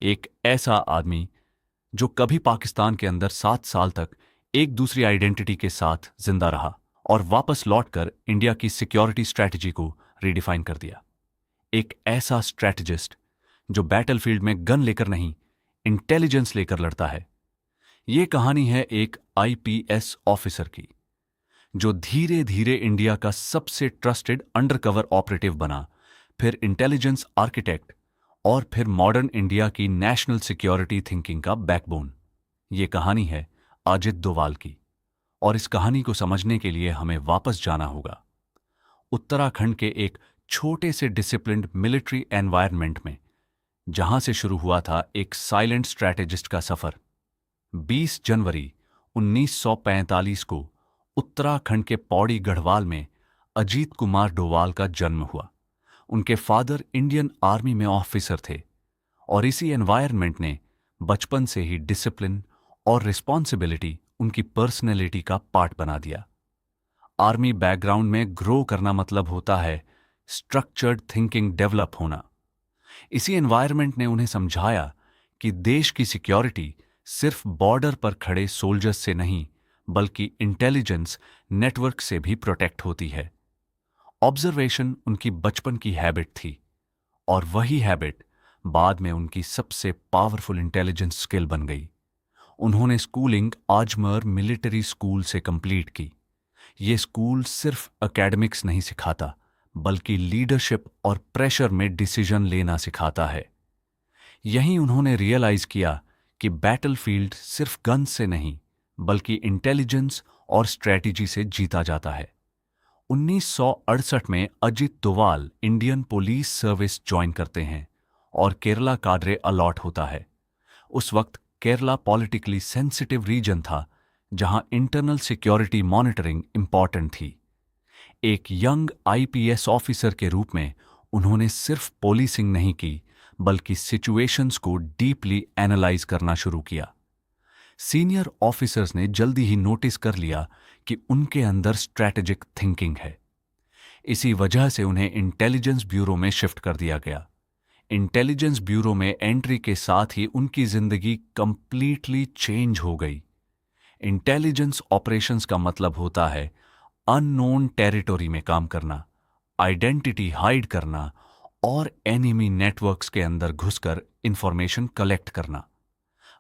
एक ऐसा आदमी जो कभी पाकिस्तान के अंदर 7 साल तक एक दूसरी आइडेंटिटी के साथ जिंदा रहा और वापस लौटकर इंडिया की सिक्योरिटी स्ट्रैटेजी को रीडिफाइन कर दिया। एक ऐसा स्ट्रैटेजिस्ट जो बैटलफील्ड में गन लेकर नहीं, इंटेलिजेंस लेकर लड़ता है। ये कहानी है एक आईपीएस ऑफिसर की जो धीरे धीरे इंडिया का सबसे ट्रस्टेड अंडरकवर ऑपरेटिव बना, फिर इंटेलिजेंस आर्किटेक्ट और फिर मॉडर्न इंडिया की नेशनल सिक्योरिटी थिंकिंग का बैकबोन। ये कहानी है अजित डोभाल की, और इस कहानी को समझने के लिए हमें वापस जाना होगा उत्तराखंड के एक छोटे से डिसिप्लिन्ड मिलिट्री एनवायरनमेंट में, जहां से शुरू हुआ था एक साइलेंट स्ट्रैटेजिस्ट का सफर। 20 जनवरी 1945 को उत्तराखंड के पौड़ी गढ़वाल में अजीत कुमार डोभाल का जन्म हुआ। उनके फादर इंडियन आर्मी में ऑफिसर थे और इसी एनवायरनमेंट ने बचपन से ही डिसिप्लिन और रिस्पॉन्सिबिलिटी उनकी पर्सनैलिटी का पार्ट बना दिया। आर्मी बैकग्राउंड में ग्रो करना मतलब होता है स्ट्रक्चर्ड थिंकिंग डेवलप होना। इसी एनवायरनमेंट ने उन्हें समझाया कि देश की सिक्योरिटी सिर्फ बॉर्डर पर खड़े सोल्जर्स से नहीं, बल्कि इंटेलिजेंस नेटवर्क से भी प्रोटेक्ट होती है। ऑब्जर्वेशन उनकी बचपन की हैबिट थी और वही हैबिट बाद में उनकी सबसे पावरफुल इंटेलिजेंस स्किल बन गई। उन्होंने स्कूलिंग आजमर मिलिट्री स्कूल से कंप्लीट की। ये स्कूल सिर्फ एकेडमिक्स नहीं सिखाता, बल्कि लीडरशिप और प्रेशर में डिसीजन लेना सिखाता है। यहीं उन्होंने रियलाइज किया कि बैटलफील्ड सिर्फ गन से नहीं, बल्कि इंटेलिजेंस और स्ट्रेटजी से जीता जाता है। 1968 में Ajit Doval Indian police service join करते हैं और केरला काडरे अलॉट होता है। उस वक्त केरला पॉलिटिकली सेंसिटिव रीजन था, जहां इंटरनल सिक्योरिटी मॉनिटरिंग इंपॉर्टेंट थी। एक यंग आईपीएस ऑफिसर के रूप में उन्होंने सिर्फ पोलीसिंग नहीं की, बल्कि सिचुएशंस को डीपली एनालाइज करना शुरू किया। सीनियर ऑफिसर्स ने जल्दी ही नोटिस कर लिया कि उनके अंदर स्ट्रैटेजिक थिंकिंग है। इसी वजह से उन्हें इंटेलिजेंस ब्यूरो में शिफ्ट कर दिया गया। इंटेलिजेंस ब्यूरो में एंट्री के साथ ही उनकी जिंदगी कंप्लीटली चेंज हो गई। इंटेलिजेंस ऑपरेशंस का मतलब होता है अननोन टेरिटोरी में काम करना, आइडेंटिटी हाइड करना और एनिमी नेटवर्क्स के अंदर घुसकर इंफॉर्मेशन कलेक्ट करना।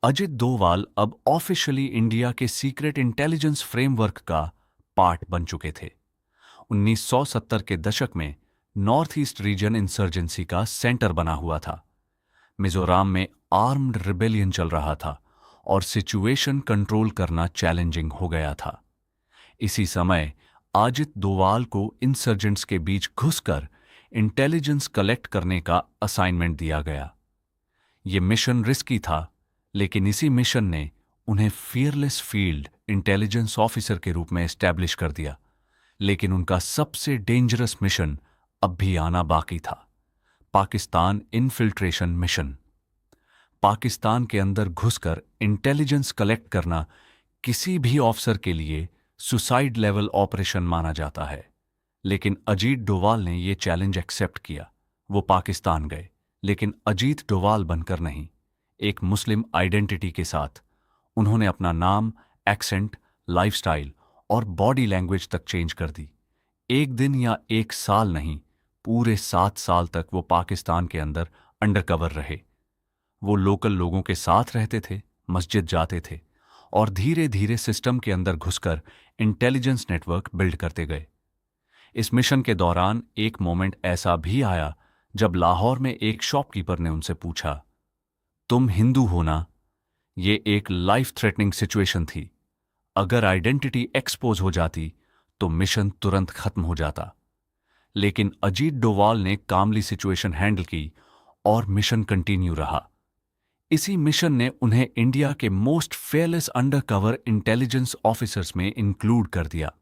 अजित डोभाल अब ऑफिशियली इंडिया के सीक्रेट इंटेलिजेंस फ्रेमवर्क का पार्ट बन चुके थे। 1970 के दशक में नॉर्थ ईस्ट रीजन इंसर्जेंसी का सेंटर बना हुआ था। मिजोरम में आर्म्ड रिबेलियन चल रहा था और सिचुएशन कंट्रोल करना चैलेंजिंग हो गया था। इसी समय अजित डोभाल को इंसर्जेंट्स के बीच घुसकर इंटेलिजेंस कलेक्ट करने का असाइनमेंट दिया गया। यह मिशन रिस्की था, लेकिन इसी मिशन ने उन्हें फियरलेस फील्ड इंटेलिजेंस ऑफिसर के रूप में एस्टैब्लिश कर दिया। लेकिन उनका सबसे डेंजरस मिशन अब भी आना बाकी था, पाकिस्तान इन्फिल्ट्रेशन मिशन। पाकिस्तान के अंदर घुसकर इंटेलिजेंस कलेक्ट करना किसी भी ऑफिसर के लिए सुसाइड लेवल ऑपरेशन माना जाता है। लेकिन अजीत डोभाल ने यह चैलेंज एक्सेप्ट किया। वो पाकिस्तान गए, लेकिन अजीत डोभाल बनकर नहीं, एक मुस्लिम आइडेंटिटी के साथ। उन्होंने अपना नाम, एक्सेंट, लाइफस्टाइल और बॉडी लैंग्वेज तक चेंज कर दी। एक दिन या एक साल नहीं, पूरे 7 साल तक वो पाकिस्तान के अंदर अंडरकवर रहे। वो लोकल लोगों के साथ रहते थे, मस्जिद जाते थे और धीरे धीरे सिस्टम के अंदर घुसकर इंटेलिजेंस नेटवर्क बिल्ड करते गए। इस मिशन के दौरान एक मोमेंट ऐसा भी आया जब लाहौर में एक शॉपकीपर ने उनसे पूछा, तुम हिंदू हो ना? ये एक लाइफ थ्रेटनिंग सिचुएशन थी। अगर आइडेंटिटी एक्सपोज हो जाती तो मिशन तुरंत खत्म हो जाता। लेकिन अजीत डोभाल ने कामली सिचुएशन हैंडल की और मिशन कंटिन्यू रहा। इसी मिशन ने उन्हें इंडिया के most fearless undercover intelligence officers में इंक्लूड कर दिया।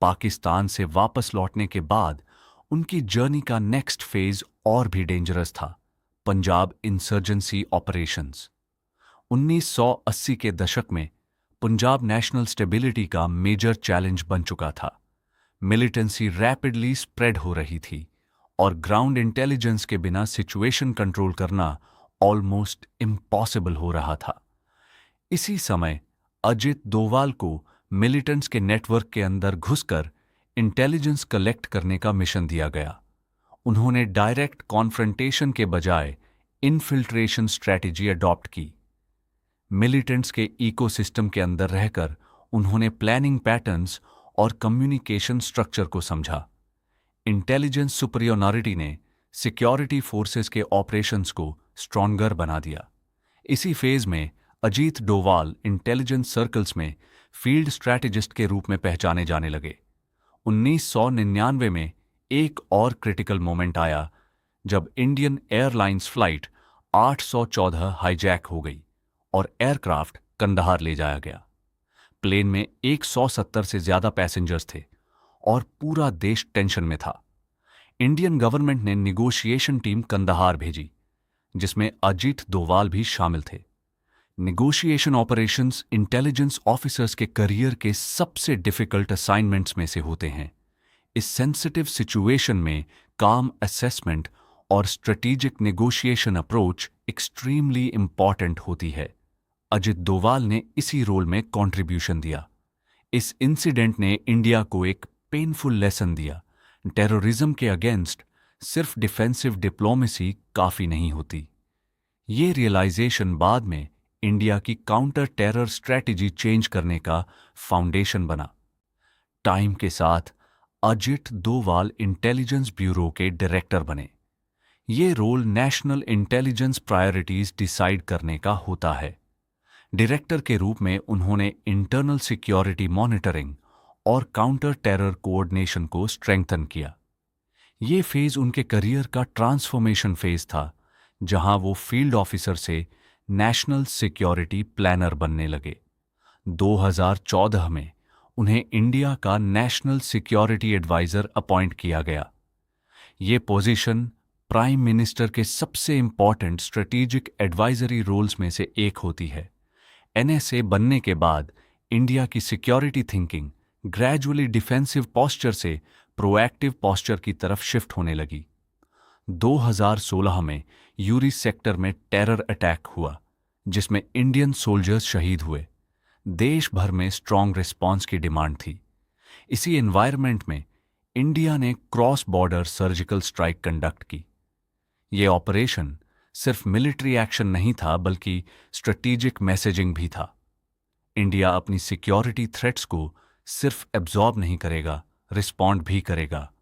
पाकिस्तान से वापस लौटने के बाद उनकी जर्नी का नेक्स्ट फेज और भी डेंजरस था, पंजाब इंसर्जेंसी ऑपरेशंस। 1980 के दशक में पंजाब नेशनल स्टेबिलिटी का मेजर चैलेंज बन चुका था। मिलिटेंसी रैपिडली स्प्रेड हो रही थी और ग्राउंड इंटेलिजेंस के बिना सिचुएशन कंट्रोल करना ऑलमोस्ट इम्पॉसिबल हो रहा था। इसी समय अजित डोवाल को मिलिटेंट्स के नेटवर्क के अंदर घुसकर इंटेलिजेंस कलेक्ट करने का मिशन दिया गया। उन्होंने डायरेक्ट कॉन्फ्रंटेशन के बजाय इनफिल्ट्रेशन स्ट्रैटेजी अडॉप्ट की। मिलिटेंट्स के इकोसिस्टम के अंदर रहकर उन्होंने प्लानिंग पैटर्न्स और कम्युनिकेशन स्ट्रक्चर को समझा। इंटेलिजेंस सुपरियोरिटी ने सिक्योरिटी फोर्सेस के ऑपरेशंस को स्ट्रॉन्गर बना दिया। इसी फेज में अजीत डोवाल इंटेलिजेंस सर्कल्स में फील्ड स्ट्रैटेजिस्ट के रूप में पहचाने जाने लगे। 1999 में एक और क्रिटिकल मोमेंट आया जब इंडियन एयरलाइंस फ्लाइट 814 हाईजैक हो गई और एयरक्राफ्ट कंदहार ले जाया गया। प्लेन में 170 से ज्यादा पैसेंजर्स थे और पूरा देश टेंशन में था। इंडियन गवर्नमेंट ने निगोशिएशन टीम कंदहार भेजी, जिसमें अजीत डोवाल भी शामिल थे। निगोशिएशन ऑपरेशंस इंटेलिजेंस ऑफिसर्स के करियर के सबसे डिफिकल्ट असाइनमेंट्स में से होते हैं। इस सेंसिटिव सिचुएशन में काम असेसमेंट और strategic negotiation approach extremely important होती है। अजित डोवाल ने इसी रोल में कंट्रीब्यूशन दिया। इस इंसिडेंट ने इंडिया को एक पेनफुल लेसन दिया। टेररिज्म के अगेंस्ट सिर्फ डिफेंसिव डिप्लोमेसी काफी नहीं होती। ये रियलाइजेशन बाद में इंडिया की काउंटर टेरर स्ट्रैटेजी चेंज करने का फाउंडेशन बना। टाइम के साथ अजित डोवाल इंटेलिजेंस ब्यूरो के डायरेक्टर बने। ये role national intelligence priorities decide करने का होता है। डायरेक्टर के रूप में उन्होंने इंटरनल सिक्योरिटी मॉनिटरिंग और काउंटर टेरर कोऑर्डिनेशन को स्ट्रेंथन किया। ये फेज उनके करियर का ट्रांसफॉर्मेशन फेज था, जहां वो फील्ड ऑफिसर से नेशनल सिक्योरिटी प्लानर बनने लगे। 2014 में उन्हें इंडिया का नेशनल सिक्योरिटी एडवाइजर अपॉइंट किया गया। ये पोजीशन प्राइम मिनिस्टर के सबसे इंपॉर्टेंट स्ट्रेटेजिक एडवाइजरी रोल्स में से एक होती है। एनएसए बनने के बाद इंडिया की security thinking gradually defensive posture से प्रोएक्टिव पॉस्चर की तरफ शिफ्ट होने लगी। 2016 में यूरी सेक्टर में टेरर अटैक हुआ, जिसमें इंडियन सोल्जर्स शहीद हुए। देश भर में स्ट्रॉन्ग रिस्पांस की डिमांड थी। इसी एनवायरनमेंट में इंडिया ने cross border surgical strike conduct की। यह ऑपरेशन सिर्फ मिलिट्री एक्शन नहीं था, बल्कि स्ट्रेटेजिक मैसेजिंग भी था। इंडिया अपनी सिक्योरिटी थ्रेट्स को सिर्फ एब्जॉर्ब नहीं करेगा, रिस्पॉन्ड भी करेगा।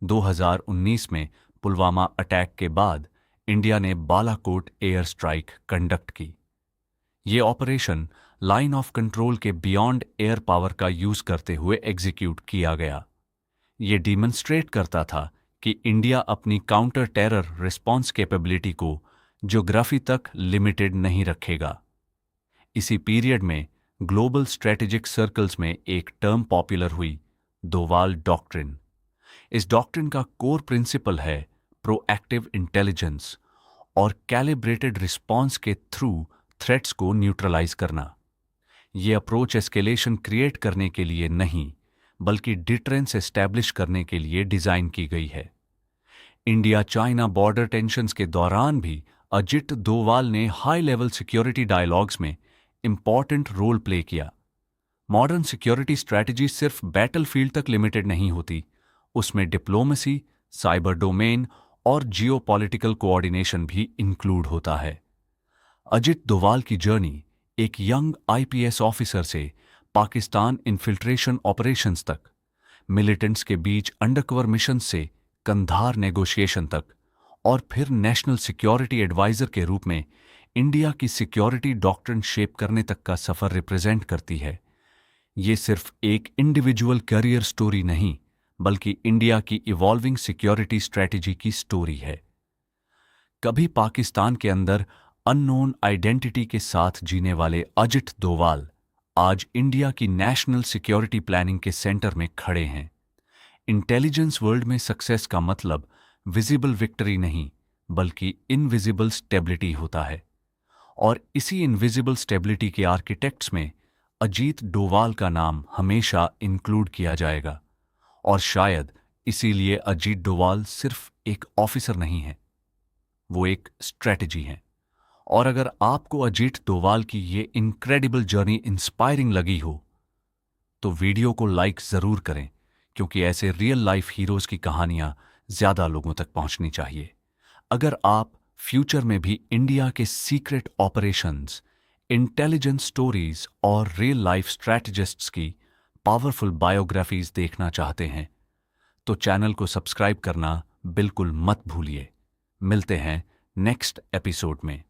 2019 में पुलवामा अटैक के बाद इंडिया ने बालाकोट एयर स्ट्राइक कंडक्ट की। ये ऑपरेशन लाइन ऑफ कंट्रोल के बियॉन्ड एयर पावर का यूज करते हुए एग्जीक्यूट किया गया। ये डिमॉन्स्ट्रेट करता था कि इंडिया अपनी काउंटर टेरर रिस्पॉन्स कैपेबिलिटी को ज्योग्राफी तक लिमिटेड नहीं रखेगा। इसी पीरियड में ग्लोबल स्ट्रेटेजिक सर्कल्स में एक टर्म पॉपुलर हुई, डोवाल डॉक्ट्रिन। इस डॉक्ट्रिन का कोर प्रिंसिपल है प्रोएक्टिव इंटेलिजेंस और कैलिब्रेटेड रिस्पॉन्स के थ्रू थ्रेट्स को न्यूट्रलाइज करना। यह अप्रोच एस्केलेशन क्रिएट करने के लिए नहीं, बल्कि डिटरेंस एस्टैब्लिश करने के लिए डिजाइन की गई है। इंडिया चाइना बॉर्डर टेंशन्स के दौरान भी अजित डोवाल ने हाई लेवल सिक्योरिटी डायलॉग्स में इंपॉर्टेंट रोल प्ले किया। मॉडर्न सिक्योरिटी स्ट्रैटेजी सिर्फ बैटलफील्ड तक लिमिटेड नहीं होती, उसमें डिप्लोमेसी, साइबर डोमेन और जियोपॉलिटिकल कोऑर्डिनेशन भी इंक्लूड होता है। अजित डोवाल की जर्नी एक यंग आईपीएस ऑफिसर से पाकिस्तान इन्फिल्ट्रेशन ऑपरेशंस तक, मिलिटेंट्स के बीच अंडरकवर मिशन से कंधार नेगोशिएशन तक, और फिर नेशनल सिक्योरिटी एडवाइजर के रूप में इंडिया की सिक्योरिटी डॉक्ट्रिन शेप करने तक का सफर रिप्रेजेंट करती है। ये सिर्फ एक इंडिविजुअल करियर स्टोरी नहीं, बल्कि इंडिया की इवॉल्विंग सिक्योरिटी स्ट्रैटेजी की स्टोरी है। कभी पाकिस्तान के अंदर अननोन आइडेंटिटी के साथ जीने वाले अजित डोवाल आज इंडिया की नेशनल सिक्योरिटी प्लानिंग के सेंटर में खड़े हैं। इंटेलिजेंस वर्ल्ड में सक्सेस का मतलब विजिबल विक्ट्री नहीं, बल्कि इनविजिबल स्टेबिलिटी होता है। और इसी इनविजिबल स्टेबिलिटी के आर्किटेक्ट्स में अजीत डोवाल का नाम हमेशा इंक्लूड किया जाएगा। और शायद इसीलिए अजीत डोवाल सिर्फ एक ऑफिसर नहीं है, वो एक स्ट्रेटजी है। और अगर आपको अजीत डोवाल की ये इनक्रेडिबल जर्नी इंस्पायरिंग लगी हो तो वीडियो को लाइक जरूर करें, क्योंकि ऐसे रियल लाइफ हीरोज की कहानियां ज्यादा लोगों तक पहुंचनी चाहिए। अगर आप फ्यूचर में भी इंडिया के सीक्रेट ऑपरेशंस, इंटेलिजेंस स्टोरीज और रियल लाइफ स्ट्रैटेजिस्ट्स की पावरफुल बायोग्राफीज देखना चाहते हैं तो चैनल को सब्सक्राइब करना बिल्कुल मत भूलिए। मिलते हैं नेक्स्ट एपिसोड में।